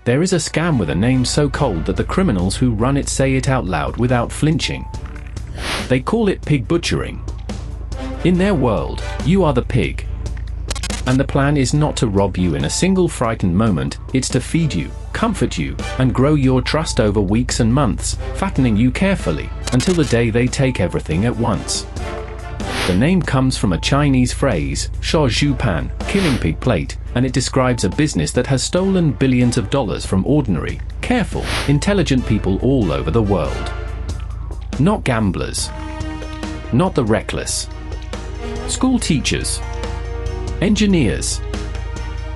There is a scam with a name so cold that the criminals who run it say it out loud without flinching. They call it pig butchering. In their world, you are the pig. And the plan is not to rob you in a single frightened moment, it's to feed you, comfort you, and grow your trust over weeks and months, fattening you carefully, until the day they take everything at once. The name comes from a Chinese phrase, sha zhu pan, killing pig plate, and it describes a business that has stolen billions of dollars from ordinary, careful, intelligent people all over the world. Not gamblers. Not the reckless. School teachers. Engineers.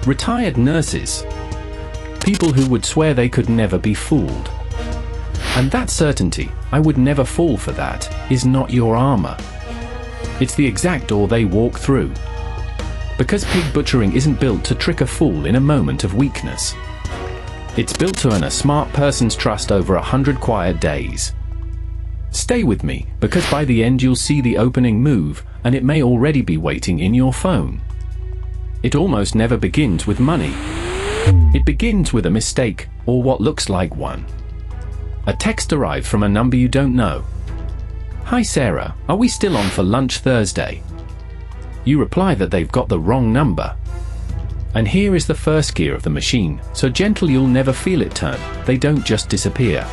Retired nurses. People who would swear they could never be fooled. And that certainty, I would never fall for that, is not your armor. It's the exact door they walk through. Because pig butchering isn't built to trick a fool in a moment of weakness. It's built to earn a smart person's trust over 100 quiet days. Stay with me, because by the end you'll see the opening move, and it may already be waiting in your phone. It almost never begins with money. It begins with a mistake, or what looks like one. A text arrived from a number you don't know. "Hi Sarah, are we still on for lunch Thursday?" You reply that they've got the wrong number. And here is the first gear of the machine, so gentle you'll never feel it turn. They don't just disappear.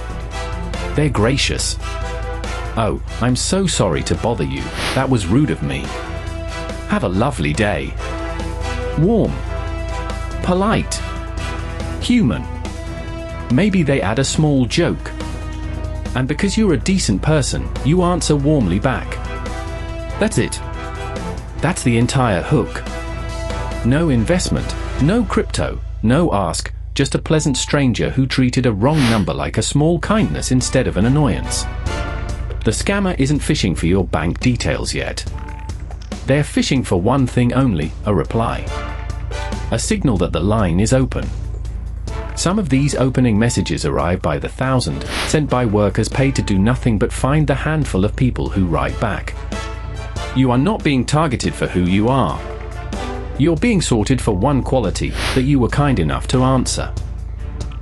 They're gracious. "Oh, I'm so sorry to bother you, that was rude of me. Have a lovely day." Warm. Polite. Human. Maybe they add a small joke. And because you're a decent person, you answer warmly back. That's it. That's the entire hook. No investment, no crypto, no ask, just a pleasant stranger who treated a wrong number like a small kindness instead of an annoyance. The scammer isn't fishing for your bank details yet. They're fishing for one thing only, a reply. A signal that the line is open. Some of these opening messages arrive by the thousand, sent by workers paid to do nothing but find the handful of people who write back. You are not being targeted for who you are. You're being sorted for one quality that you were kind enough to answer.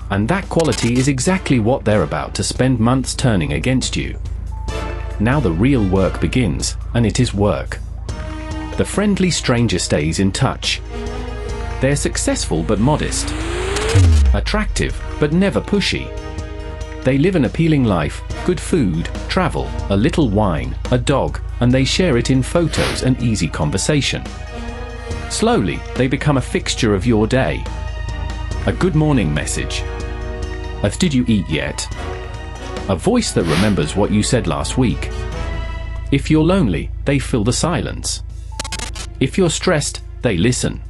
And that quality is exactly what they're about to spend months turning against you. Now the real work begins, and it is work. The friendly stranger stays in touch. They're successful but modest. Attractive, but never pushy. They live an appealing life, good food, travel, a little wine, a dog, and they share it in photos and easy conversation. Slowly, they become a fixture of your day. A good morning message. Did you eat yet? A voice that remembers what you said last week. If you're lonely, they fill the silence. If you're stressed, they listen.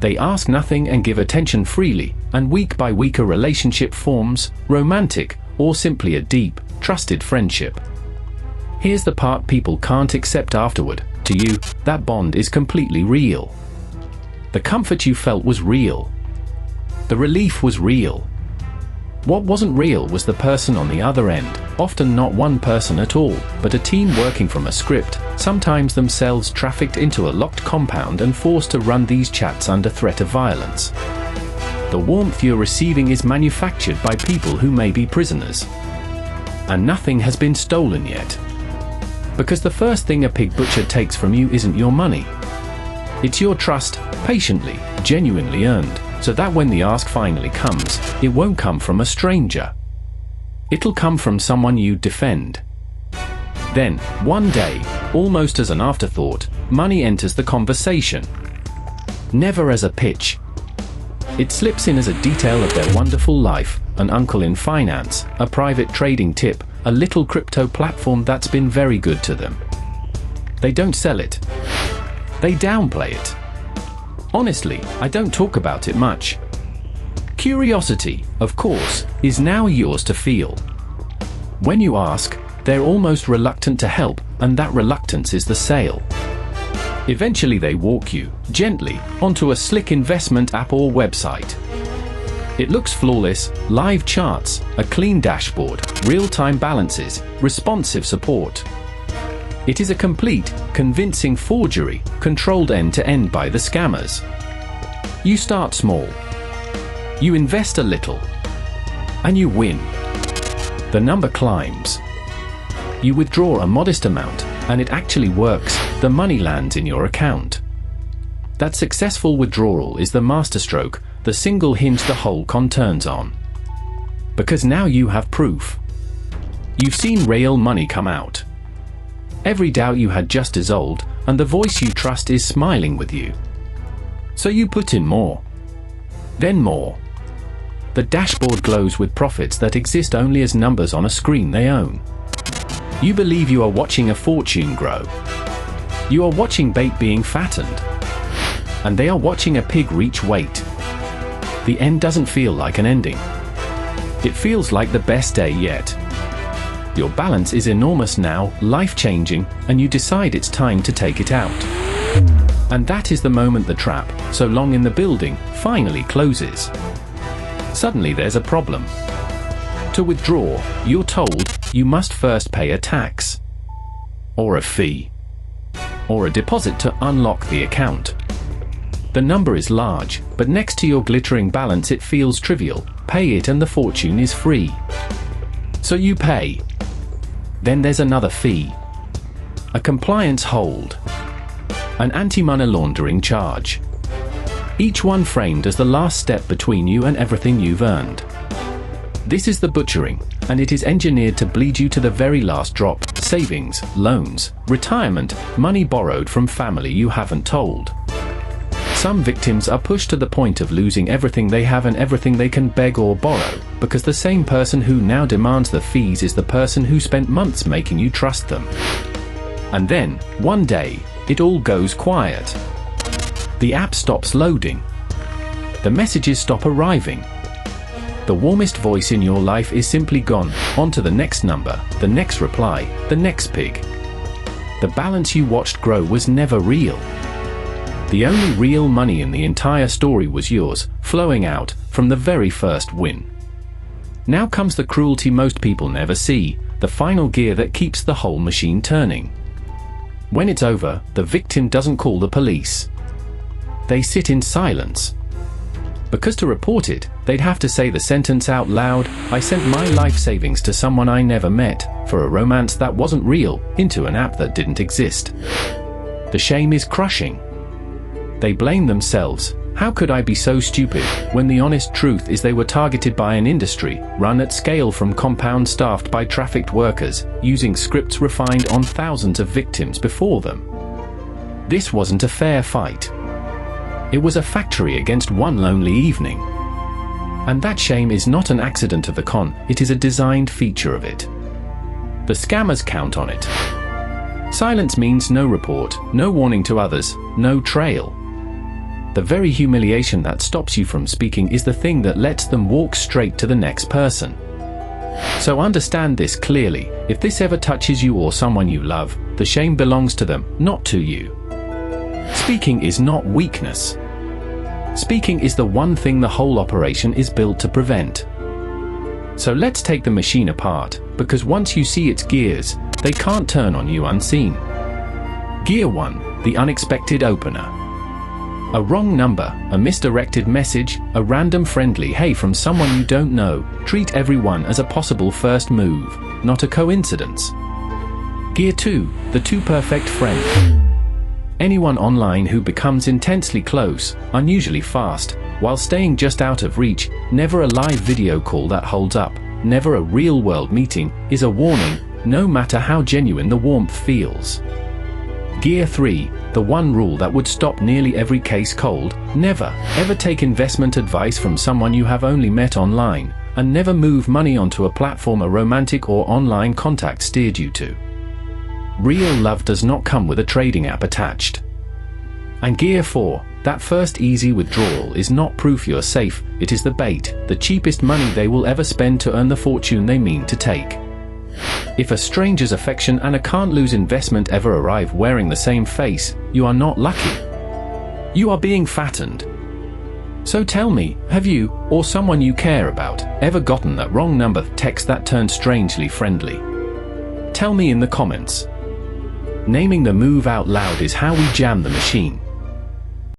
They ask nothing and give attention freely, and week by week a relationship forms, romantic, or simply a deep, trusted friendship. Here's the part people can't accept afterward. To you, that bond is completely real. The comfort you felt was real. The relief was real. What wasn't real was the person on the other end, often not one person at all, but a team working from a script, sometimes themselves trafficked into a locked compound and forced to run these chats under threat of violence. The warmth you're receiving is manufactured by people who may be prisoners. And nothing has been stolen yet. Because the first thing a pig butcher takes from you isn't your money. It's your trust, patiently, genuinely earned, so that when the ask finally comes, it won't come from a stranger. It'll come from someone you defend. Then, one day, almost as an afterthought, money enters the conversation. Never as a pitch. It slips in as a detail of their wonderful life, an uncle in finance, a private trading tip, a little crypto platform that's been very good to them. They don't sell it. They downplay it. Honestly, I don't talk about it much. Curiosity, of course, is now yours to feel. When you ask, they're almost reluctant to help, and that reluctance is the sale. Eventually they walk you, gently, onto a slick investment app or website. It looks flawless, live charts, a clean dashboard, real-time balances, responsive support. It is a complete, convincing forgery, controlled end-to-end by the scammers. You start small. You invest a little, and you win. The number climbs. You withdraw a modest amount, and it actually works. The money lands in your account. That successful withdrawal is the masterstroke, the single hinge the whole con turns on. Because now you have proof. You've seen real money come out. Every doubt you had just dissolved, and the voice you trust is smiling with you. So you put in more. Then more. The dashboard glows with profits that exist only as numbers on a screen they own. You believe you are watching a fortune grow. You are watching bait being fattened. And they are watching a pig reach weight. The end doesn't feel like an ending. It feels like the best day yet. Your balance is enormous now, life-changing, and you decide it's time to take it out. And that is the moment the trap, so long in the building, finally closes. Suddenly there's a problem. To withdraw, you're told you must first pay a tax, or a fee, or a deposit to unlock the account. The number is large, but next to your glittering balance it feels trivial. Pay it and the fortune is free. So you pay. Then there's another fee. A compliance hold. An anti-money laundering charge. Each one framed as the last step between you and everything you've earned. This is the butchering, and it is engineered to bleed you to the very last drop. Savings, loans, retirement, money borrowed from family you haven't told. Some victims are pushed to the point of losing everything they have and everything they can beg or borrow, because the same person who now demands the fees is the person who spent months making you trust them. And then, one day, it all goes quiet. The app stops loading. The messages stop arriving. The warmest voice in your life is simply gone. On to the next number, the next reply, the next pig. The balance you watched grow was never real. The only real money in the entire story was yours, flowing out from the very first win. Now comes the cruelty most people never see, the final gear that keeps the whole machine turning. When it's over, the victim doesn't call the police. They sit in silence. Because to report it, they'd have to say the sentence out loud, "I sent my life savings to someone I never met, for a romance that wasn't real, into an app that didn't exist." The shame is crushing. They blame themselves. How could I be so stupid, when the honest truth is they were targeted by an industry, run at scale from compounds staffed by trafficked workers, using scripts refined on thousands of victims before them. This wasn't a fair fight. It was a factory against one lonely evening. And that shame is not an accident of the con, it is a designed feature of it. The scammers count on it. Silence means no report, no warning to others, no trail. The very humiliation that stops you from speaking is the thing that lets them walk straight to the next person. So understand this clearly: if this ever touches you or someone you love, the shame belongs to them, not to you. Speaking is not weakness. Speaking is the one thing the whole operation is built to prevent. So let's take the machine apart, because once you see its gears, they can't turn on you unseen. Gear 1, the unexpected opener. A wrong number, a misdirected message, a random friendly hey from someone you don't know. Treat everyone as a possible first move, not a coincidence. Gear 2, the too perfect friend. Anyone online who becomes intensely close, unusually fast, while staying just out of reach. Never a live video call that holds up, never a real-world meeting, is a warning, no matter how genuine the warmth feels. Gear 3, the one rule that would stop nearly every case cold: never, ever take investment advice from someone you have only met online, and never move money onto a platform a romantic or online contact steered you to. Real love does not come with a trading app attached. And Gear 4, that first easy withdrawal is not proof you're safe, it is the bait, the cheapest money they will ever spend to earn the fortune they mean to take. If a stranger's affection and a can't-lose investment ever arrive wearing the same face, you are not lucky. You are being fattened. So tell me, have you, or someone you care about, ever gotten that wrong number text that turned strangely friendly? Tell me in the comments. Naming the move out loud is how we jam the machine.